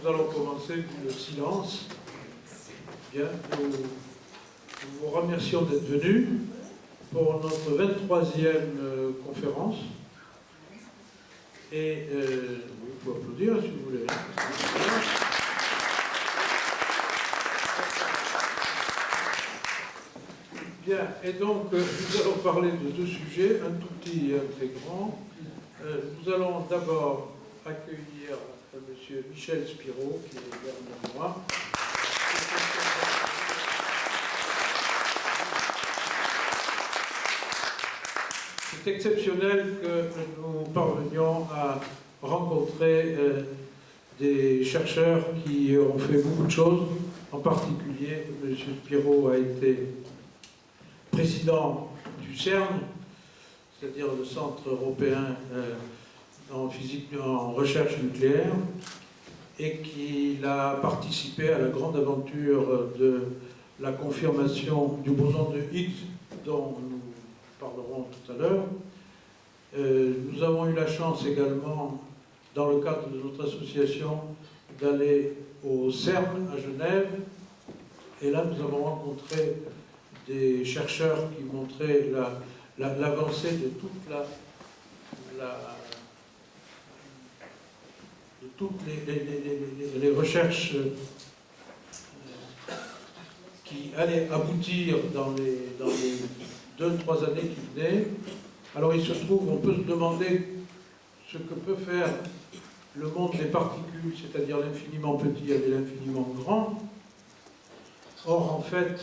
nous allons commencer le silence. Bien, nous vous remercions d'être venus pour notre 23e conférence. Et vous pouvez applaudir si vous voulez. Bien, et donc nous allons parler de deux sujets, un tout petit et un très grand. Nous allons d'abord accueillir M. Michel Spiro, qui est derrière moi. C'est exceptionnel que nous parvenions à rencontrer des chercheurs qui ont fait beaucoup de choses. En particulier, M. Spiro a été président du CERN, c'est-à-dire le Centre européen en physique, en recherche nucléaire, et qu'il a participé à la grande aventure de la confirmation du boson de Higgs, dont nous parlerons tout à l'heure. Nous avons eu la chance également, dans le cadre de notre association, d'aller au CERN à Genève, et là nous avons rencontré des chercheurs qui montraient l'avancée de toute de toutes les recherches qui allaient aboutir dans les 2-3 années qui venaient. Alors il se trouve, on peut se demander ce que peut faire le monde des particules, c'est-à-dire l'infiniment petit et l'infiniment grand. Or, en fait,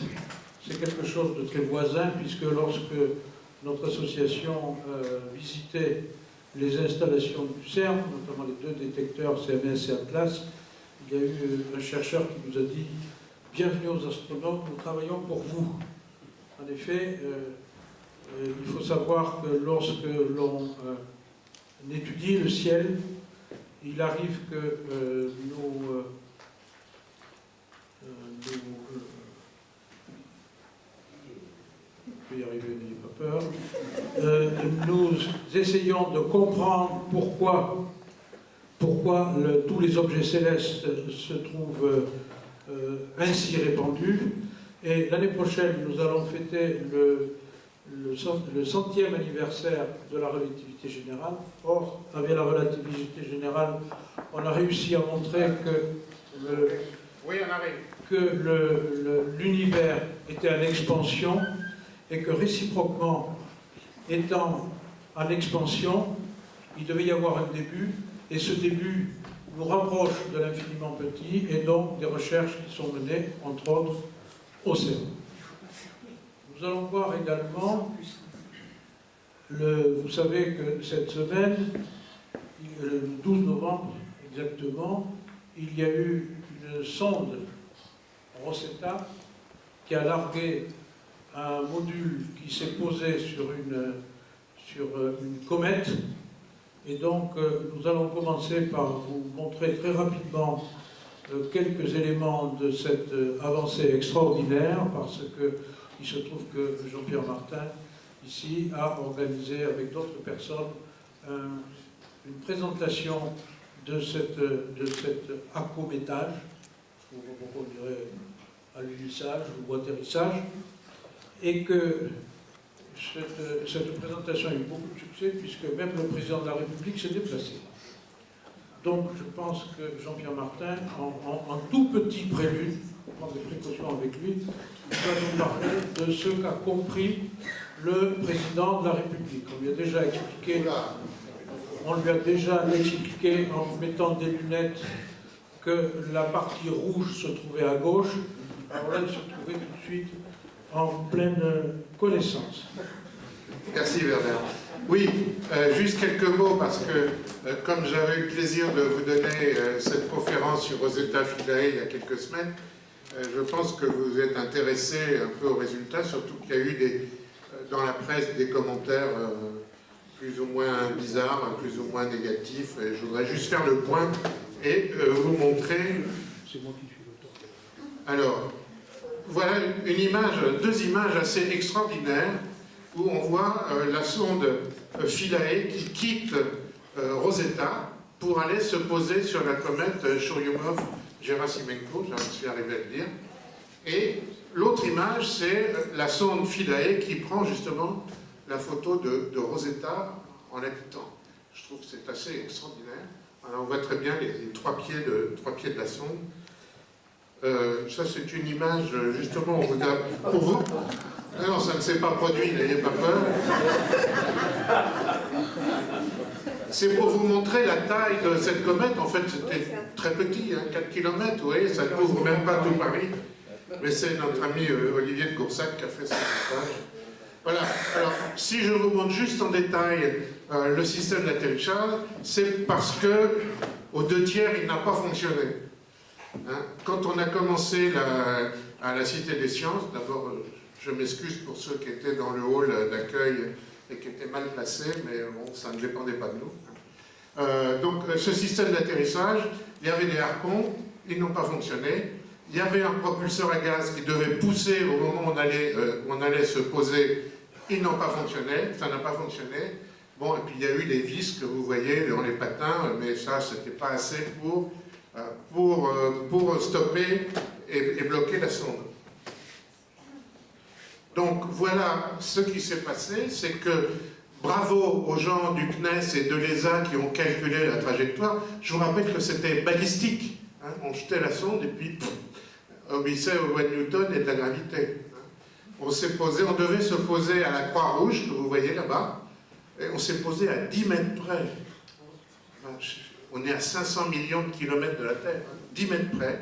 c'est quelque chose de très voisin, puisque lorsque notre association visitait les installations du CERN, notamment les 2 détecteurs CMS et Atlas, il y a eu un chercheur qui nous a dit « Bienvenue aux astronautes, nous travaillons pour vous ». En effet, il faut savoir que lorsque l'on étudie le ciel, il arrive que je vais y arriver, n'ayez pas peur. Nous essayons de comprendre pourquoi tous les objets célestes se trouvent ainsi répandus. Et l'année prochaine, nous allons fêter le 100e anniversaire de la relativité générale. Or, avec la relativité générale, on a réussi à montrer que l'univers était en expansion, et que réciproquement, étant en expansion, il devait y avoir un début, et ce début nous rapproche de l'infiniment petit, et donc des recherches qui sont menées, entre autres, au CERN. Nous allons voir également, vous savez que cette semaine, le 12 novembre exactement, il y a eu une sonde Rosetta qui a largué un module qui s'est posé sur une comète, et donc nous allons commencer par vous montrer très rapidement quelques éléments de cette avancée extraordinaire, parce qu'il se trouve que Jean-Pierre Martin, ici, a organisé avec d'autres personnes une présentation de cet accométage, on dirait alunissage ou atterrissage, et que cette présentation a eu beaucoup de succès, puisque même le président de la République s'est déplacé. Donc je pense que Jean-Pierre Martin, en tout petit prélude, on prend des précautions avec lui, il va nous parler de ce qu'a compris le président de la République. On lui a déjà expliqué en mettant des lunettes que la partie rouge se trouvait à gauche. Alors là, il se trouvait tout de suite en pleine connaissance. Merci Bernard. Oui, juste quelques mots, parce que comme j'avais eu le plaisir de vous donner cette conférence sur Rosetta Philae il y a quelques semaines, je pense que vous êtes intéressé un peu aux résultats, surtout qu'il y a eu dans la presse des commentaires plus ou moins bizarres, plus ou moins négatifs. Et je voudrais juste faire le point et vous montrer. C'est moi qui suis l'auteur. Alors, voilà deux images assez extraordinaires où on voit la sonde Philae qui quitte Rosetta pour aller se poser sur la comète Churyumov-Gerasimenko, j'en suis arrivé à le dire. Et l'autre image, c'est la sonde Philae qui prend justement la photo de Rosetta en l'habitant. Je trouve que c'est assez extraordinaire. Alors on voit très bien les trois pieds de la sonde. Ça, c'est une image, justement, pour vous. Non, ça ne s'est pas produit, n'ayez pas peur. C'est pour vous montrer la taille de cette comète. En fait, c'était très petit, hein, 4 km, vous voyez, ça ne couvre même pas tout Paris. Mais c'est notre ami Olivier de Coursac qui a fait cette image. Voilà, alors, si je vous montre juste en détail le système d'atterrissage, c'est parce que, aux 2/3, il n'a pas fonctionné. Hein, quand on a commencé à la Cité des Sciences, d'abord, je m'excuse pour ceux qui étaient dans le hall d'accueil et qui étaient mal placés, mais bon, ça ne dépendait pas de nous. Donc, ce système d'atterrissage, il y avait des harpons, ils n'ont pas fonctionné. Il y avait un propulseur à gaz qui devait pousser au moment où on allait se poser, ils n'ont pas fonctionné, ça n'a pas fonctionné. Bon, et puis il y a eu les vis que vous voyez dans les patins, mais ça, c'était pas assez pour stopper et bloquer la sonde. Donc voilà ce qui s'est passé, c'est que bravo aux gens du CNES et de l'ESA qui ont calculé la trajectoire. Je vous rappelle que c'était balistique. Hein, on jetait la sonde et puis obéissait aux lois de Newton et de la gravité. On devait se poser à la Croix-Rouge, que vous voyez là-bas, et on s'est posé à 10 mètres près. On est à 500 millions de kilomètres de la Terre, 10 mètres près.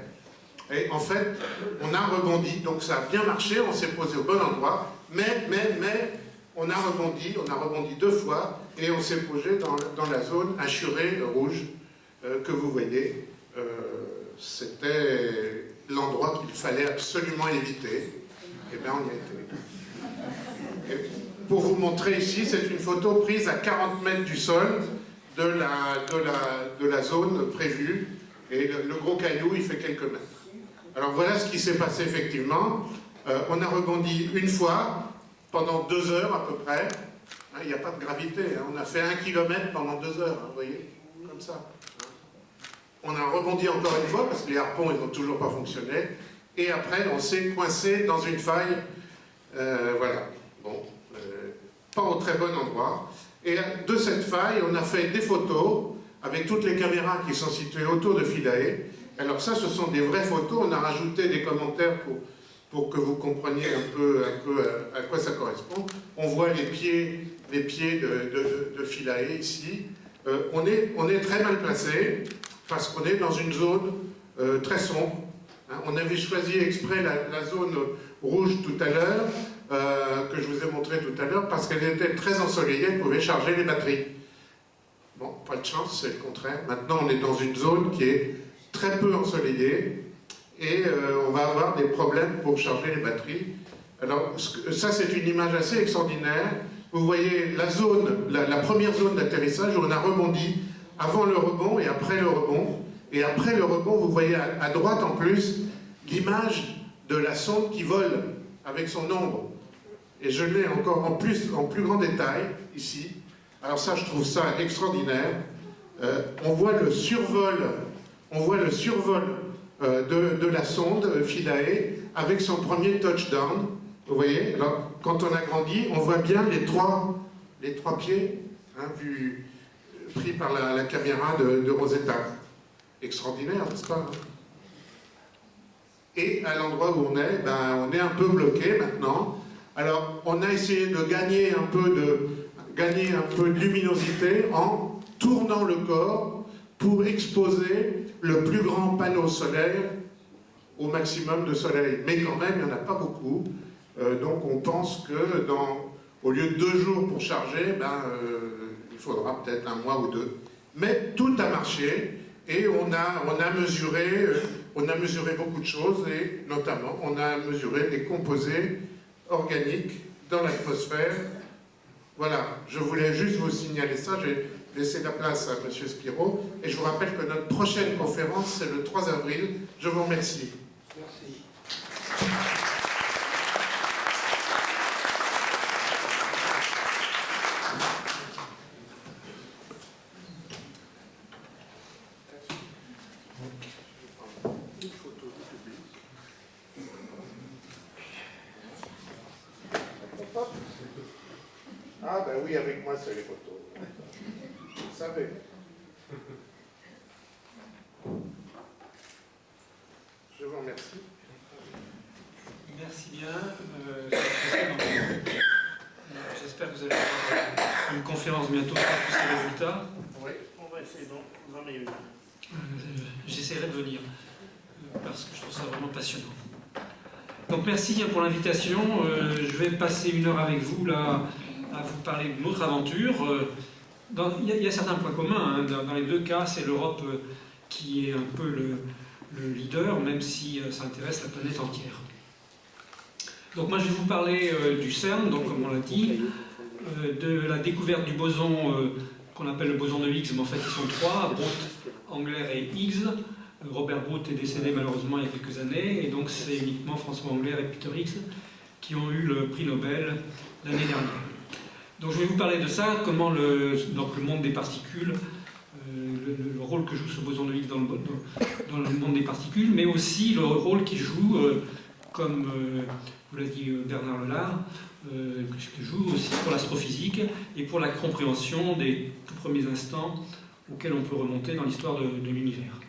Et en fait, on a rebondi, donc ça a bien marché, on s'est posé au bon endroit, mais on a rebondi 2 fois, et on s'est posé dans la zone assurée rouge que vous voyez. C'était l'endroit qu'il fallait absolument éviter. Et bien on y a été. Et pour vous montrer ici, c'est une photo prise à 40 mètres du sol de la zone prévue, et le gros caillou, il fait quelques mètres. Alors voilà ce qui s'est passé effectivement. On a rebondi une fois, pendant 2 heures à peu près. Hein, il n'y a pas de gravité, hein. On a fait 1 kilomètre pendant 2 heures, hein, vous voyez, comme ça. On a rebondi encore une fois, parce que les harpons, ils n'ont toujours pas fonctionné. Et après, on s'est coincé dans une faille. Voilà. Bon, pas au très bon endroit. Et de cette faille, on a fait des photos avec toutes les caméras qui sont situées autour de Philae. Alors ça, ce sont des vraies photos. On a rajouté des commentaires pour que vous compreniez un peu à quoi ça correspond. On voit les pieds de Philae ici. On est très mal placé parce qu'on est dans une zone très sombre. Hein, on avait choisi exprès la zone rouge tout à l'heure, que je vous ai montré tout à l'heure, parce qu'elle était très ensoleillée, elle pouvait charger les batteries. Bon, pas de chance, c'est le contraire. Maintenant, on est dans une zone qui est très peu ensoleillée, et on va avoir des problèmes pour charger les batteries. Alors, ça, c'est une image assez extraordinaire. Vous voyez la première zone d'atterrissage où on a rebondi avant le rebond et après le rebond. Et après le rebond, vous voyez à droite en plus l'image de la sonde qui vole avec son ombre. Et je l'ai encore en plus grand détail ici. Alors ça, je trouve ça extraordinaire. On voit le survol de la sonde Philae avec son premier touchdown. Vous voyez, alors, quand on agrandit, on voit bien les trois pieds, hein, pris par la caméra de Rosetta. Extraordinaire, n'est-ce pas? Et à l'endroit où on est, on est un peu bloqué maintenant. Alors, on a essayé de gagner un peu de luminosité en tournant le corps pour exposer le plus grand panneau solaire au maximum de soleil. Mais quand même, il n'y en a pas beaucoup. Donc on pense que au lieu de 2 jours pour charger, il faudra peut-être 1 mois ou 2. Mais tout a marché et on a mesuré beaucoup de choses, et notamment on a mesuré des composés organiques dans l'atmosphère. Voilà, je voulais juste vous signaler ça. J'ai laissé la place à M. Spiro, et je vous rappelle que notre prochaine conférence, c'est le 3 avril. Je vous remercie. Merci. Une photo du public. Ah ben oui, avec moi c'est les photos. Vous savez. Je vous remercie. Merci bien. J'espère que vous allez avoir une conférence bientôt sur tous ces résultats. Oui, on va essayer d'en avoir une. J'essaierai de venir parce que je trouve ça vraiment passionnant. Donc merci pour l'invitation. Je vais passer 1 heure avec vous là à vous parler d'une autre aventure. Il y a certains points communs. Hein. Dans les deux cas, c'est l'Europe qui est un peu le leader, même si ça intéresse la planète entière. Donc moi je vais vous parler du CERN, donc comme on l'a dit, de la découverte du boson qu'on appelle le boson de Higgs, mais en fait ils sont 3, Brout, Engler et Higgs. Robert Brout est décédé malheureusement il y a quelques années, et donc c'est uniquement François Engler et Peter Higgs qui ont eu le prix Nobel l'année dernière. Donc je vais vous parler de ça, comment le monde des particules, le rôle que joue ce boson de Higgs dans le monde des particules, mais aussi le rôle qu'il joue, comme vous l'a dit Bernard Lelard, qu'il joue aussi pour l'astrophysique et pour la compréhension des tout premiers instants auxquels on peut remonter dans l'histoire de l'univers.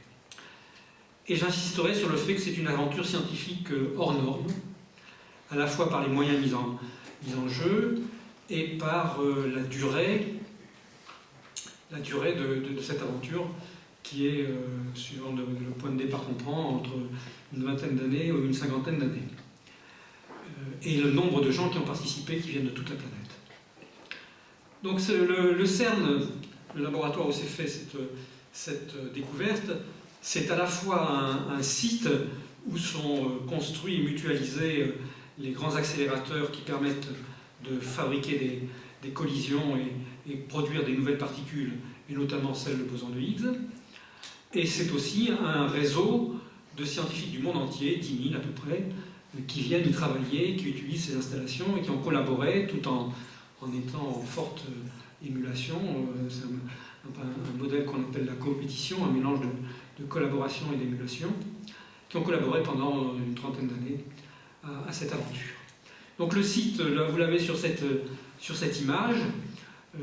Et j'insisterai sur le fait que c'est une aventure scientifique hors norme, à la fois par les moyens mis en jeu et par la durée de cette aventure qui est, suivant le point de départ qu'on prend, entre une vingtaine d'années ou une cinquantaine d'années. Et le nombre de gens qui ont participé, qui viennent de toute la planète. Donc le CERN, le laboratoire où s'est fait cette découverte, c'est à la fois un site où sont construits et mutualisés les grands accélérateurs qui permettent de fabriquer des collisions et produire des nouvelles particules, et notamment celle, le boson de Higgs. Et c'est aussi un réseau de scientifiques du monde entier, 10 000 à peu près, qui viennent y travailler, qui utilisent ces installations et qui ont collaboré tout en étant en forte émulation. C'est un modèle qu'on appelle la coopétition, un mélange de collaboration et d'émulation, qui ont collaboré pendant une trentaine d'années à cette aventure. Donc le site, là, vous l'avez sur cette image,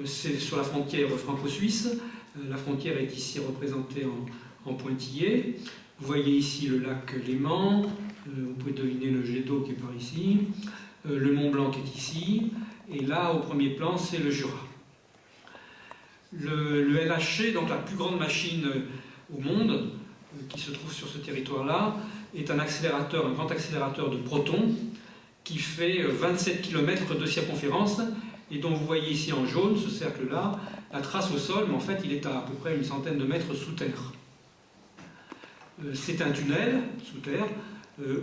c'est sur la frontière franco-suisse. La frontière est ici représentée en pointillés. Vous voyez ici le lac Léman, vous pouvez deviner le jet d'eau qui est par ici, le Mont Blanc qui est ici, et là, au premier plan, c'est le Jura. Le LHC, donc la plus grande machine au monde, qui se trouve sur ce territoire-là, est un grand accélérateur de protons, qui fait 27 km de circonférence, et dont vous voyez ici en jaune, ce cercle-là, la trace au sol, mais en fait il est à peu près une centaine de mètres sous terre. C'est un tunnel sous terre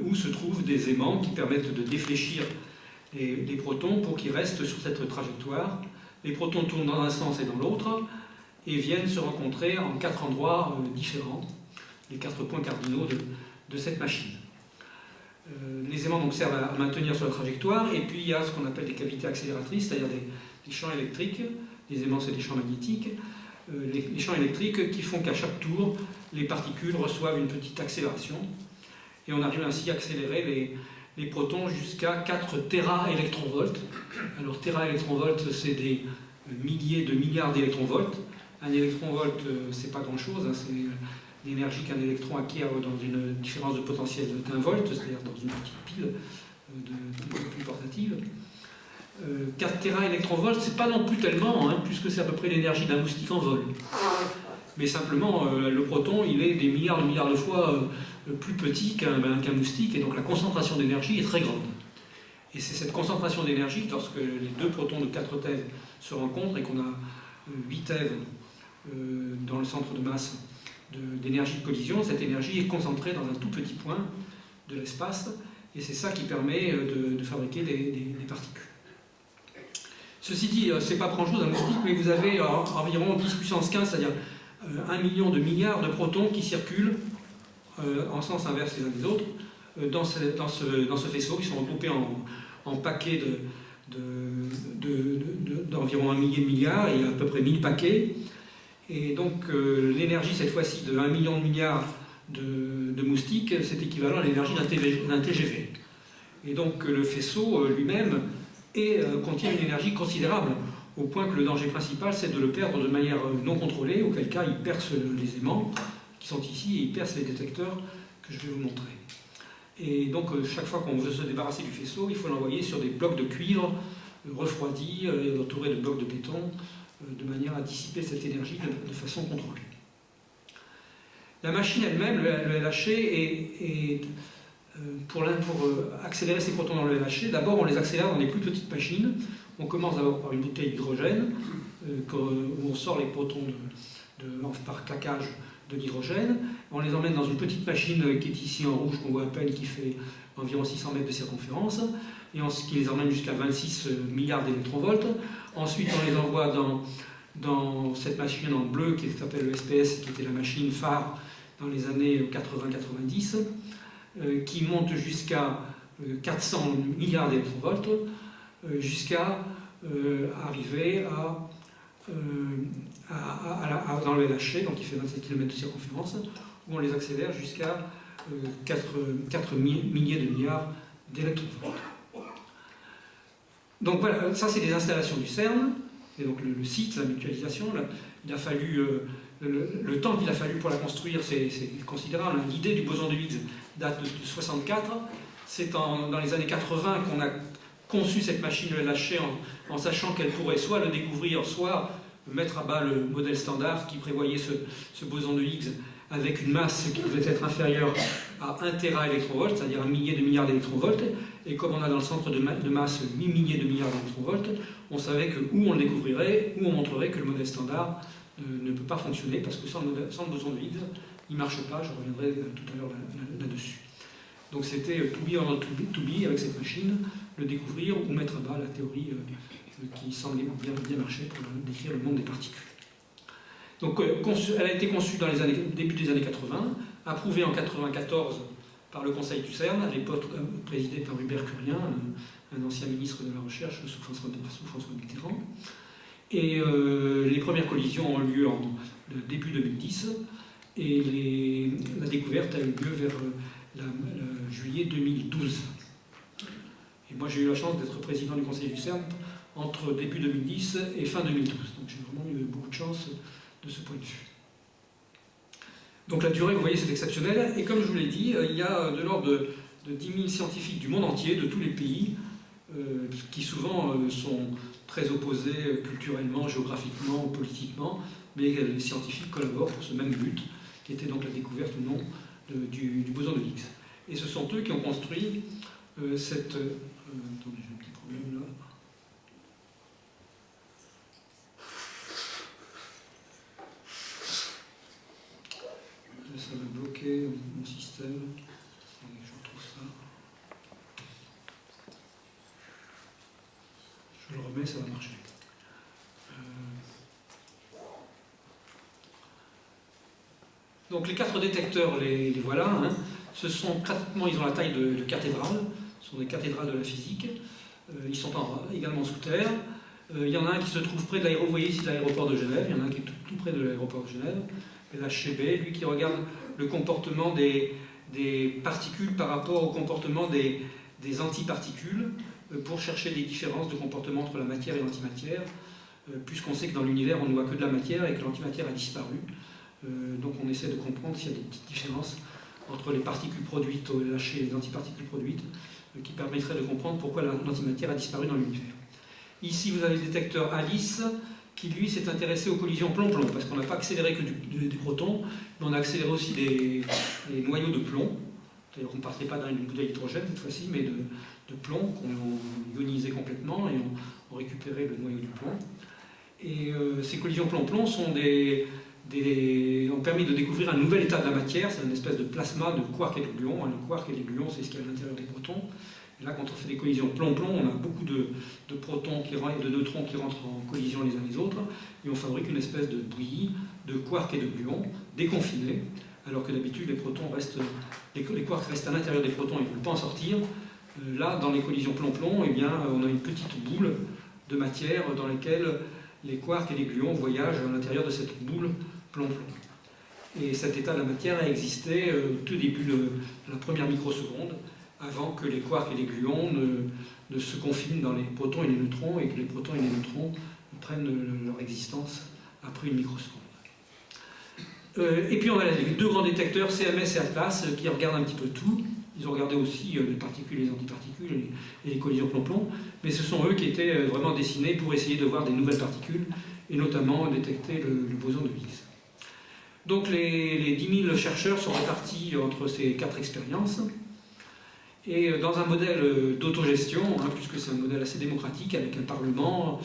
où se trouvent des aimants qui permettent de défléchir les protons pour qu'ils restent sur cette trajectoire. Les protons tournent dans un sens et dans l'autre et viennent se rencontrer en 4 endroits différents, les 4 points cardinaux de cette machine. Les aimants donc servent à maintenir sur la trajectoire, et puis il y a ce qu'on appelle des cavités accélératrices, c'est-à-dire des champs électriques. Les aimants, c'est des champs magnétiques. Les champs électriques qui font qu'à chaque tour, les particules reçoivent une petite accélération, et on arrive ainsi à accélérer les protons jusqu'à 4 téraélectronvolts. Alors téraélectronvolts, c'est des milliers de milliards d'électronvolts. Un électronvolt, c'est pas grand-chose, hein, c'est l'énergie qu'un électron acquiert dans une différence de potentiel d'1 volt, c'est-à-dire dans une petite pile plus portative. 4 téraélectronvolts, c'est pas non plus tellement, hein, puisque c'est à peu près l'énergie d'un moustique en vol. Mais simplement, le proton, il est des milliards de fois plus petit qu'un moustique, et donc la concentration d'énergie est très grande. Et c'est cette concentration d'énergie, lorsque les deux protons de 4 TeV se rencontrent et qu'on a 8 TeV dans le centre de masse d'énergie de collision, cette énergie est concentrée dans un tout petit point de l'espace, et c'est ça qui permet de fabriquer des particules. Ceci dit, c'est pas grand-chose un moustique, mais vous avez environ 10 puissance 15, c'est-à-dire 1 million de milliards de protons qui circulent en sens inverse les uns des autres dans ce vaisseau. Ils sont regroupés en paquets d'environ 1 millier de milliards, et il y a à peu près 1000 paquets. Et donc l'énergie, cette fois-ci, de 1 million de milliards de moustiques, c'est équivalent à l'énergie d'un TGV. Et donc le faisceau lui-même contient une énergie considérable, au point que le danger principal, c'est de le perdre de manière non contrôlée, auquel cas il perce les aimants qui sont ici et il perce les détecteurs que je vais vous montrer. Et donc chaque fois qu'on veut se débarrasser du faisceau, il faut l'envoyer sur des blocs de cuivre refroidis, entourés de blocs de béton, de manière à dissiper cette énergie de façon contrôlée. La machine elle-même, le LHC, pour accélérer ces protons dans le LHC, d'abord on les accélère dans les plus petites machines. On commence d'abord par une bouteille d'hydrogène, où on sort les protons par claquage de l'hydrogène. On les emmène dans une petite machine qui est ici en rouge, qu'on voit à peine, qui fait environ 600 mètres de circonférence, et qui les emmène jusqu'à 26 milliards d'électronvolts. Ensuite, on les envoie dans cette machine en bleu qui s'appelle le SPS, qui était la machine phare dans les années 80-90, qui monte jusqu'à 400 milliards d'électronvolts, jusqu'à arriver dans le LHC, donc qui fait 27 km de circonférence, où on les accélère jusqu'à 4 milliers de milliards d'électronvolts. Donc voilà, ça c'est les installations du CERN, et donc le site, la mutualisation. Il a fallu, le temps qu'il a fallu pour la construire, c'est considérable. L'idée du boson de Higgs date de 1964. C'est dans les années 80 qu'on a conçu cette machine, le LHC, en sachant qu'elle pourrait soit le découvrir, soit mettre à bas le modèle standard qui prévoyait ce boson de Higgs avec une masse qui devait être inférieure à 1 téraélectronvolt, c'est-à-dire 1 millier de milliards d'électronvolts. Et comme on a dans le centre de masse 8 milliers de milliards d'électronvolts, on savait que où on le découvrirait, où on montrerait que le modèle standard ne peut pas fonctionner, parce que sans le boson de Higgs, il ne marche pas. Je reviendrai tout à l'heure là-dessus. Donc c'était to be or not to be, avec cette machine, le découvrir ou mettre à bas la théorie qui semblait bien marcher pour décrire le monde des particules. Donc elle a été conçue dans début des années 80, approuvée en 1994 par le Conseil du CERN, à l'époque présidé par Hubert Curien, un ancien ministre de la Recherche sous François Mitterrand. Et les premières collisions ont eu lieu en début 2010, et la découverte a eu lieu vers juillet 2012. Et moi j'ai eu la chance d'être président du Conseil du CERN entre début 2010 et fin 2012. Donc j'ai vraiment eu beaucoup de chance de ce point de vue. Donc la durée, vous voyez, c'est exceptionnel. Et comme je vous l'ai dit, il y a de l'ordre de 10 000 scientifiques du monde entier, de tous les pays, qui souvent sont très opposés culturellement, géographiquement, politiquement, mais les scientifiques collaborent pour ce même but, qui était donc la découverte ou non du boson de Higgs. Et ce sont eux qui ont construit cette... attendez, j'ai un petit problème là. Ça va bloquer mon système. Je retrouve ça. Je le remets, ça va marcher. Donc les 4 détecteurs, les voilà. Hein. Ce sont pratiquement, ils ont la taille de cathédrales. Ce sont des cathédrales de la physique. Ils sont également sous terre. Il y en a un qui se trouve près de l'aéroport. Vous voyez ici l'aéroport de Genève. Il y en a un qui est tout près de l'aéroport de Genève. Et l'HCB, lui qui regarde le comportement des particules par rapport au comportement des antiparticules pour chercher des différences de comportement entre la matière et l'antimatière, puisqu'on sait que dans l'univers on ne voit que de la matière et que l'antimatière a disparu. Donc on essaie de comprendre s'il y a des petites différences entre les particules produites au LHC et les antiparticules produites qui permettraient de comprendre pourquoi l'antimatière a disparu dans l'univers. Ici vous avez le détecteur ALICE qui lui s'est intéressé aux collisions plomb-plomb, parce qu'on n'a pas accéléré que des protons, mais on a accéléré aussi des noyaux de plomb. C'est-à-dire qu'on ne partait pas d'une bouteille d'hydrogène cette fois-ci, mais de plomb qu'on ionisait complètement et on récupérait le noyau du plomb. Et ces collisions plomb-plomb ont permis de découvrir un nouvel état de la matière, c'est une espèce de plasma de quarks et de gluons. Le quark et les gluons, c'est ce qu'il y a à l'intérieur des protons. Et là, quand on fait des collisions plomb-plomb, on a beaucoup de protons et de neutrons qui rentrent en collision les uns les autres, et on fabrique une espèce de bouillie de quarks et de gluons déconfinés, alors que d'habitude les quarks restent à l'intérieur des protons et ne peuvent pas en sortir. Là, dans les collisions plomb-plomb, eh bien, on a une petite boule de matière dans laquelle les quarks et les gluons voyagent à l'intérieur de cette boule plomb-plomb. Et cet état de la matière a existé au tout début de la première microseconde, avant que les quarks et les gluons ne se confinent dans les protons et les neutrons, et que les protons et les neutrons prennent leur existence après une microseconde. Et puis on a les deux grands détecteurs, CMS et Atlas, qui regardent un petit peu tout. Ils ont regardé aussi les particules, les antiparticules et les collisions plomb-plomb, mais ce sont eux qui étaient vraiment dessinés pour essayer de voir des nouvelles particules, et notamment détecter le boson de Higgs. Donc les 10 000 chercheurs sont répartis entre ces 4 expériences, et dans un modèle d'autogestion, puisque c'est un modèle assez démocratique, avec un parlement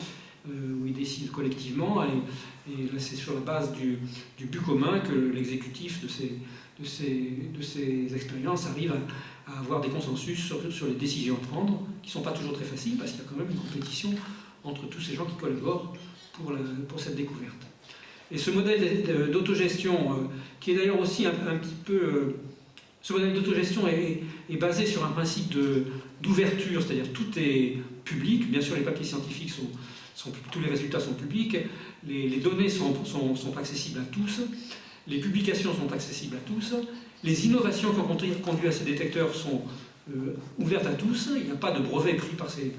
où ils décident collectivement, et là c'est sur la base du but commun que l'exécutif de ces expériences arrive à avoir des consensus sur les décisions à prendre, qui ne sont pas toujours très faciles, parce qu'il y a quand même une compétition entre tous ces gens qui collaborent pour cette découverte. Et ce modèle d'autogestion, qui est d'ailleurs aussi un petit peu... ce modèle d'autogestion est basé sur un principe d'ouverture, c'est-à-dire tout est public. Bien sûr, les papiers scientifiques tous les résultats sont publics, les données sont accessibles à tous, les publications sont accessibles à tous, les innovations qui ont conduit à ces détecteurs sont ouvertes à tous, il n'y a pas de brevet pris par ces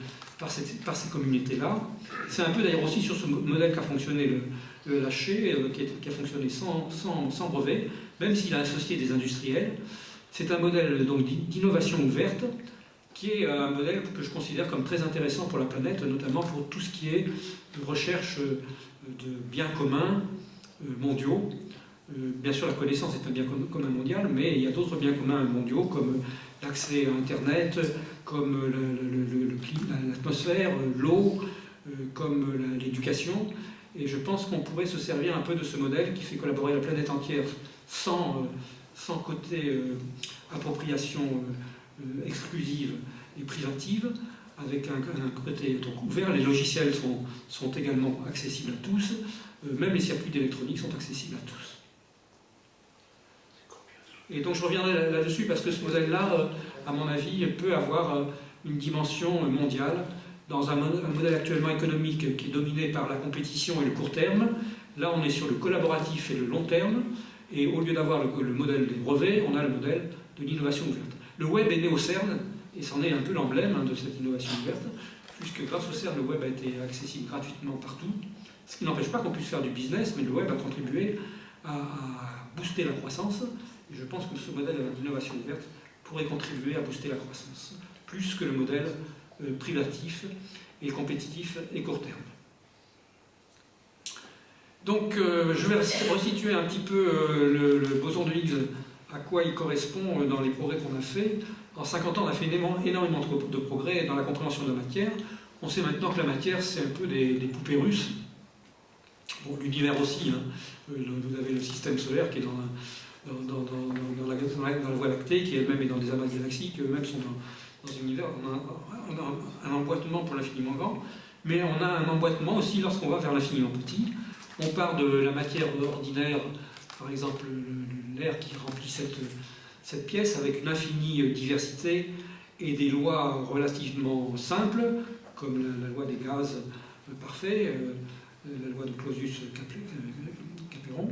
communautés-là. C'est un peu d'ailleurs aussi sur ce modèle qu'a fonctionné le LHC, qui a fonctionné sans brevet, même s'il a associé des industriels. C'est un modèle donc d'innovation ouverte, qui est un modèle que je considère comme très intéressant pour la planète, notamment pour tout ce qui est recherche de biens communs mondiaux. Bien sûr, la connaissance est un bien commun mondial, mais il y a d'autres biens communs mondiaux, comme l'accès à Internet, comme l'atmosphère, l'eau, comme l'éducation. Et je pense qu'on pourrait se servir un peu de ce modèle qui fait collaborer la planète entière sans côté appropriation exclusive et privative, avec un côté donc ouvert. Les logiciels sont également accessibles à tous, même les circuits d'électronique sont accessibles à tous. Et donc je reviendrai là-dessus parce que ce modèle-là, à mon avis, peut avoir une dimension mondiale. Dans un modèle actuellement économique qui est dominé par la compétition et le court terme, là on est sur le collaboratif et le long terme, et au lieu d'avoir le modèle des brevets, on a le modèle de l'innovation ouverte. Le web est né au CERN, et c'en est un peu l'emblème de cette innovation ouverte, puisque grâce au CERN, le web a été accessible gratuitement partout, ce qui n'empêche pas qu'on puisse faire du business, mais le web a contribué à booster la croissance, et je pense que ce modèle d'innovation ouverte pourrait contribuer à booster la croissance, plus que le modèle privatif et compétitif et court terme. Donc je vais resituer un petit peu le boson de Higgs, à quoi il correspond dans les progrès qu'on a fait. En 50 ans, on a fait énormément de progrès dans la compréhension de la matière. On sait maintenant que la matière, c'est un peu des poupées russes. Bon, l'univers aussi. Vous avez le système solaire qui est dans la Voie lactée, qui elle-même est dans des amas de galaxies, qui eux-mêmes sont dans un univers. On a un emboîtement pour l'infiniment grand, mais on a un emboîtement aussi lorsqu'on va vers l'infiniment petit. On part de la matière ordinaire, par exemple l'air qui remplit cette pièce, avec une infinie diversité et des lois relativement simples, comme la loi des gaz parfaits, la loi de Clausius-Clapeyron,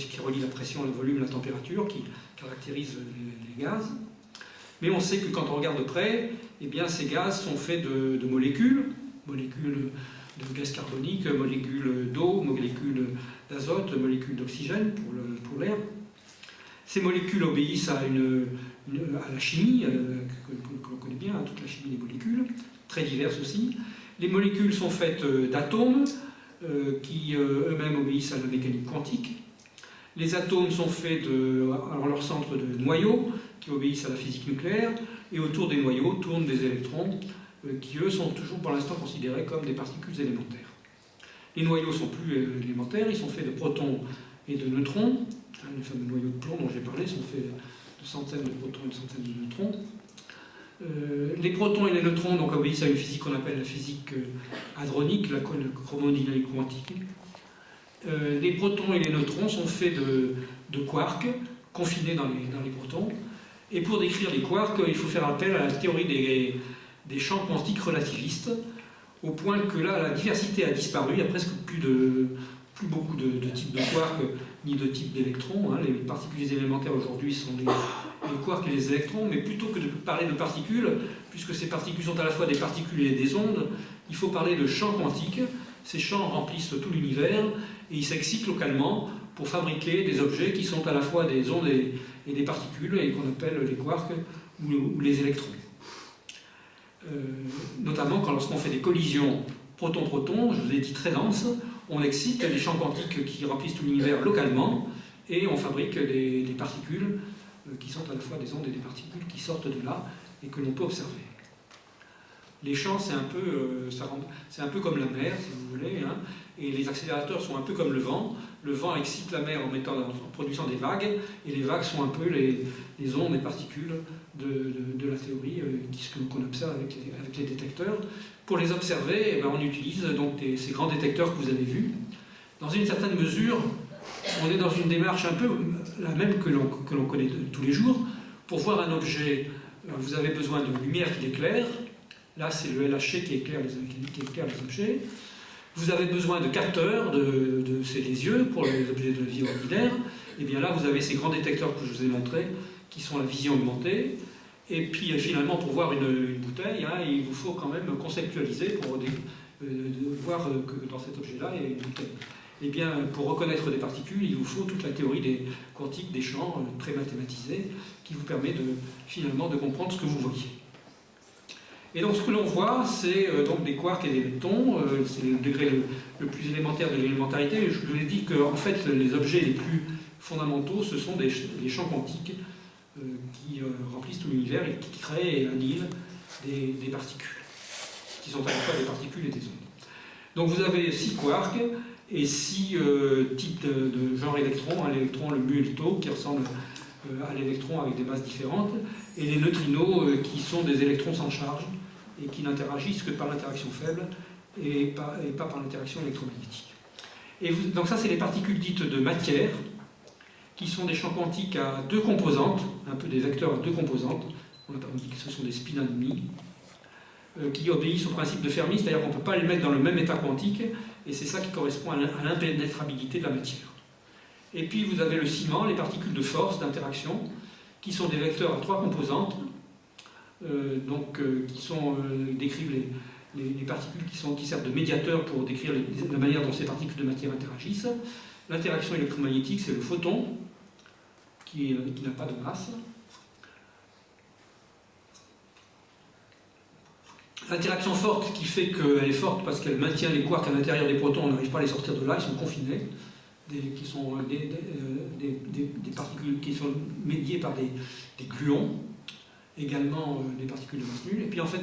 qui relie la pression, le volume, la température, qui caractérise les gaz. Mais on sait que quand on regarde de près, eh bien, ces gaz sont faits de molécules de gaz carbonique, molécules d'eau, molécules d'azote, molécules d'oxygène pour l'air. Ces molécules obéissent à la chimie, que l'on connaît bien, à toute la chimie des molécules, très diverses aussi. Les molécules sont faites d'atomes, qui eux-mêmes obéissent à la mécanique quantique. Les atomes sont faits en leur centre de noyaux, qui obéissent à la physique nucléaire, et autour des noyaux tournent des électrons, qui eux sont toujours pour l'instant considérés comme des particules élémentaires. Les noyaux sont plus élémentaires, ils sont faits de protons et de neutrons. Les fameux noyaux de plomb dont j'ai parlé sont faits de centaines de protons et de centaines de neutrons. Les protons et les neutrons donc, obéissent à une physique qu'on appelle la physique hadronique, la chromodynamique quantique. Les protons et les neutrons sont faits de quarks confinés dans les protons. Et pour décrire les quarks, il faut faire appel à la théorie des champs quantiques relativistes, au point que là, la diversité a disparu, il n'y a presque plus plus beaucoup de types de quarks ni de types d'électrons. Les particules élémentaires aujourd'hui sont les quarks et les électrons, mais plutôt que de parler de particules, puisque ces particules sont à la fois des particules et des ondes, il faut parler de champs quantiques. Ces champs remplissent tout l'univers et ils s'excitent localement pour fabriquer des objets qui sont à la fois des ondes et des particules et qu'on appelle les quarks ou les électrons. Notamment lorsqu'on fait des collisions proton-proton, je vous ai dit très denses, on excite les champs quantiques qui remplissent tout l'univers localement et on fabrique des particules qui sont à la fois des ondes et des particules qui sortent de là et que l'on peut observer. Les champs, c'est un peu comme la mer, si vous voulez, et les accélérateurs sont un peu comme le vent. Le vent excite la mer en produisant des vagues, et les vagues sont un peu les ondes et particules de la théorie qu'on observe avec les détecteurs. Pour les observer, on utilise donc ces grands détecteurs que vous avez vus. Dans une certaine mesure, on est dans une démarche un peu la même que l'on connaît tous les jours. Pour voir un objet, vous avez besoin de lumière qui l'éclaire. Là, c'est le LHC qui éclaire les objets. Vous avez besoin de capteurs, c'est les yeux pour les objets de vie ordinaire. Et bien là, vous avez ces grands détecteurs que je vous ai montrés, qui sont la vision augmentée. Et puis finalement, pour voir une bouteille, il vous faut quand même conceptualiser pour voir que dans cet objet-là, il y a une bouteille. Et bien, pour reconnaître des particules, il vous faut toute la théorie des quantiques, des champs très mathématisés, qui vous permet finalement de comprendre ce que vous voyez. Et donc ce que l'on voit, c'est donc des quarks et des leptons, c'est le degré le plus élémentaire de l'élémentarité. Je vous ai dit que en fait, les objets les plus fondamentaux, ce sont des champs quantiques qui remplissent tout l'univers et qui créent et annihilent des particules, qui sont à la fois des particules et des ondes. Donc vous avez 6 quarks et 6 types de genre électrons, l'électron, le mu et le tau, qui ressemblent à l'électron avec des masses différentes, et les neutrinos qui sont des électrons sans charge et qui n'interagissent que par l'interaction faible et pas par l'interaction électromagnétique. Donc ça, c'est les particules dites de matière, qui sont des champs quantiques à 2 composantes, un peu des vecteurs à 2 composantes, on dit que ce sont des spin ennemis, qui obéissent au principe de Fermi, c'est-à-dire qu'on ne peut pas les mettre dans le même état quantique, et c'est ça qui correspond à l'impénétrabilité de la matière. Et puis vous avez le ciment, les particules de force, d'interaction, qui sont des vecteurs à 3 composantes, qui décrivent les particules qui servent de médiateurs pour décrire la manière dont ces particules de matière interagissent. L'interaction électromagnétique, c'est le photon, qui n'a pas de masse. L'interaction forte, qui fait qu'elle est forte parce qu'elle maintient les quarks à l'intérieur des protons, on n'arrive pas à les sortir de là, ils sont confinés. Qui sont des particules qui sont médiées par des gluons, également des particules de masse nulle. Et puis en fait,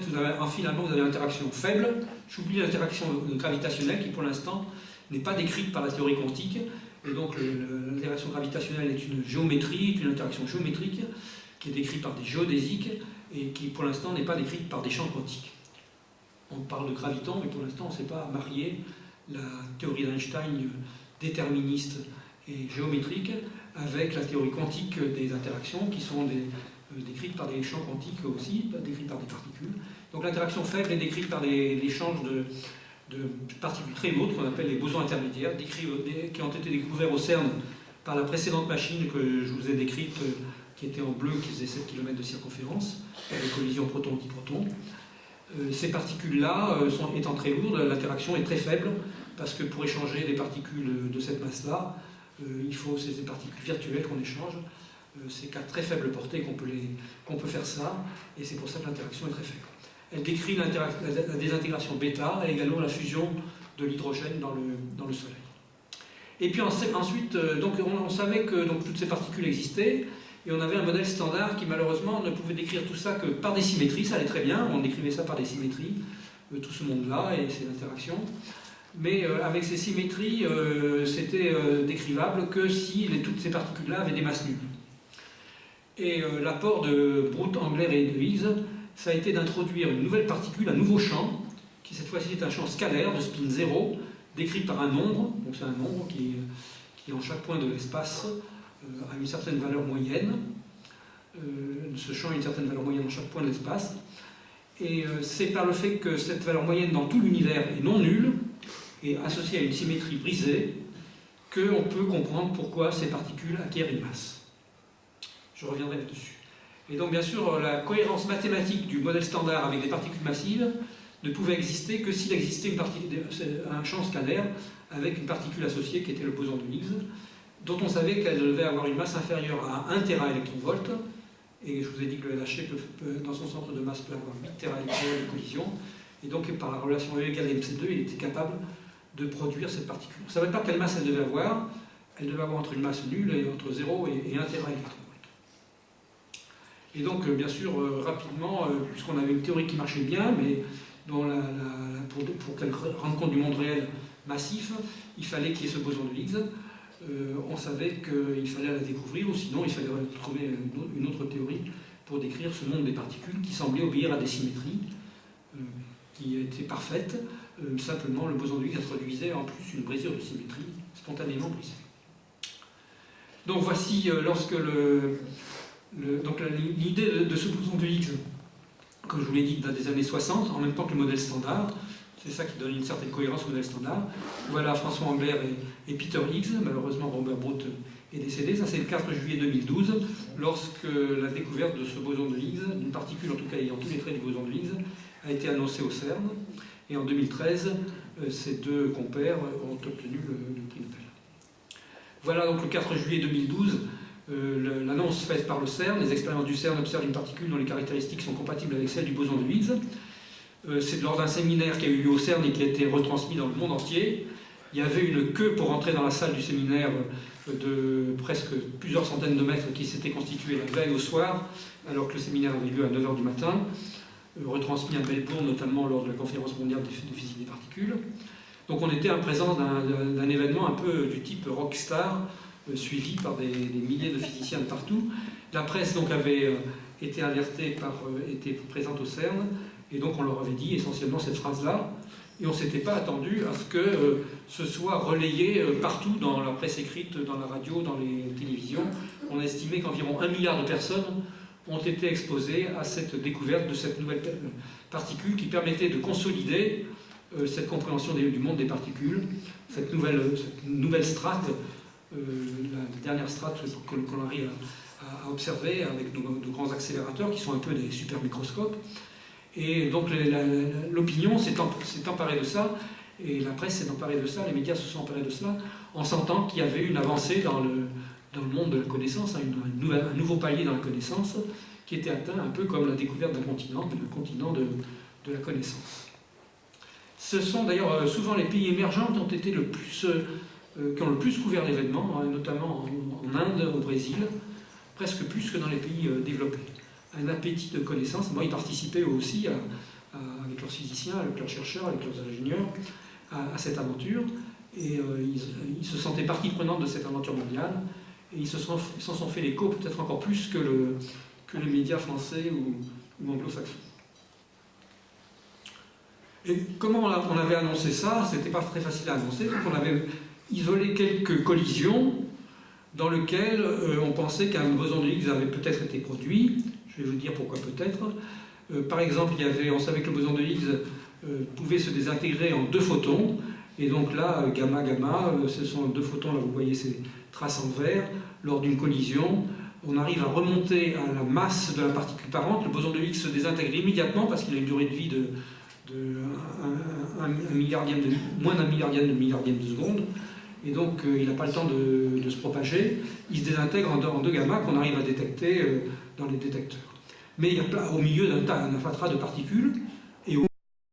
finalement, vous avez l'interaction faible. J'oublie l'interaction gravitationnelle qui, pour l'instant, n'est pas décrite par la théorie quantique. Et donc, l'interaction gravitationnelle est une interaction géométrique qui est décrite par des géodésiques et qui, pour l'instant, n'est pas décrite par des champs quantiques. On parle de gravitons, mais pour l'instant, on ne sait pas marier la théorie d'Einstein déterministe et géométrique avec la théorie quantique des interactions qui sont décrites par des champs quantiques aussi, décrites par des particules. Donc l'interaction faible est décrite par des échanges de particules très lourdes qu'on appelle les bosons intermédiaires, qui ont été découverts au CERN par la précédente machine que je vous ai décrite, qui était en bleu, qui faisait 7 km de circonférence, avec collision proton-antiproton. Ces particules-là, étant très lourdes, l'interaction est très faible, parce que pour échanger des particules de cette masse-là, c'est des particules virtuelles qu'on échange. C'est qu'à très faible portée qu'on peut faire ça, et c'est pour ça que l'interaction est très faible. Elle décrit la désintégration bêta et également la fusion de l'hydrogène dans le Soleil. Et puis ensuite, on savait que toutes ces particules existaient, et on avait un modèle standard qui malheureusement ne pouvait décrire tout ça que par des symétries, ça allait très bien, on décrivait ça par des symétries, tout ce monde-là et ces interactions. Mais avec ces symétries, c'était décrivable que si toutes ces particules-là avaient des masses nulles. Et l'apport de Brout, Engler et de Higgs, ça a été d'introduire une nouvelle particule, un nouveau champ, qui cette fois-ci est un champ scalaire de spin 0, décrit par un nombre, donc c'est un nombre qui en chaque point de l'espace a une certaine valeur moyenne. Ce champ a une certaine valeur moyenne en chaque point de l'espace. Et c'est par le fait que cette valeur moyenne dans tout l'univers est non nulle, et associée à une symétrie brisée, qu'on peut comprendre pourquoi ces particules acquièrent une masse. Je reviendrai là-dessus. Et donc, bien sûr, la cohérence mathématique du modèle standard avec des particules massives ne pouvait exister que s'il existait un champ scalaire avec une particule associée qui était le boson de Higgs, dont on savait qu'elle devait avoir une masse inférieure à 1 téraélectronvolt. Et je vous ai dit que le LHC, dans son centre de masse, peut avoir 8 téraélectronvolts de collision. Et donc, par la relation E égale mc2, il était capable de produire cette particule. On ne savait pas quelle masse elle devait avoir. Elle devait avoir entre une masse nulle et entre 0 et 1 téraélectronvolt. Et donc, bien sûr, rapidement, puisqu'on avait une théorie qui marchait bien, mais dont pour qu'elle rende compte du monde réel massif, il fallait qu'il y ait ce boson de Higgs. On savait qu'il fallait la découvrir, ou sinon il fallait trouver une autre théorie pour décrire ce monde des particules qui semblait obéir à des symétries qui étaient parfaites. Simplement, le boson de Higgs introduisait en plus une brisure de symétrie spontanément brisée. Donc voici lorsque donc l'idée de ce boson de Higgs, comme je vous l'ai dit, date des années 60, en même temps que le modèle standard. C'est ça qui donne une certaine cohérence au modèle standard. Voilà François Englert et Peter Higgs. Malheureusement, Robert Brout est décédé. Ça, c'est le 4 juillet 2012, lorsque la découverte de ce boson de Higgs, d'une particule en tout cas ayant tous les traits du boson de Higgs, a été annoncée au CERN. Et en 2013, ces deux compères ont obtenu le prix Nobel. Voilà donc le 4 juillet 2012, l'annonce faite par le CERN. Les expériences du CERN observent une particule dont les caractéristiques sont compatibles avec celles du boson de Higgs. C'est lors d'un séminaire qui a eu lieu au CERN et qui a été retransmis dans le monde entier. Il y avait une queue pour entrer dans la salle du séminaire de presque plusieurs centaines de mètres qui s'était constituée la veille au soir, alors que le séminaire avait lieu à 9h du matin, retransmis à Melbourne notamment lors de la conférence mondiale de physique des particules. Donc on était en présence d'un événement un peu du type rockstar, suivi par des milliers de physiciens de partout. La presse donc avait été alertée était présente au CERN. Et donc on leur avait dit essentiellement cette phrase-là, et on ne s'était pas attendu à ce que ce soit relayé partout dans la presse écrite, dans la radio, dans les télévisions. On a estimé qu'environ 1 milliard de personnes ont été exposées à cette découverte de cette nouvelle particule qui permettait de consolider cette compréhension du monde des particules, cette nouvelle strate, la dernière strate qu'on arrive à observer avec de grands accélérateurs qui sont un peu des super microscopes. Et donc l'opinion s'est emparée de ça, et la presse s'est emparée de ça, les médias se sont emparés de cela, en sentant qu'il y avait une avancée dans le monde de la connaissance, un nouveau palier dans la connaissance, qui était atteint un peu comme la découverte d'un continent, mais le continent de la connaissance. Ce sont d'ailleurs souvent les pays émergents qui ont été qui ont le plus couvert l'événement, notamment en Inde, au Brésil, presque plus que dans les pays développés. Un appétit de connaissance. Moi, ils participaient aussi, avec leurs physiciens, avec leurs chercheurs, avec leurs ingénieurs, à cette aventure. Et ils se sentaient partie prenante de cette aventure mondiale. Et ils s'en sont fait l'écho, peut-être encore plus que les médias français ou anglo-saxons. Et comment on avait annoncé ça? C'était pas très facile à annoncer. Donc on avait isolé quelques collisions dans lesquelles on pensait qu'un boson de Higgs avait peut-être été produit. Je vais vous dire pourquoi peut-être. Par exemple, on savait que le boson de Higgs pouvait se désintégrer en 2 photons. Et donc là, gamma, gamma, ce sont 2 photons, là vous voyez ces traces en vert. Lors d'une collision, on arrive à remonter à la masse de la particule parente. Le boson de Higgs se désintègre immédiatement parce qu'il a une durée de vie de moins d'un milliardième de milliardième de seconde. Et donc, il n'a pas le temps de se propager. Il se désintègre en 2 gamma qu'on arrive à détecter dans les détecteurs. Mais il y a au milieu d'un fatras de particules,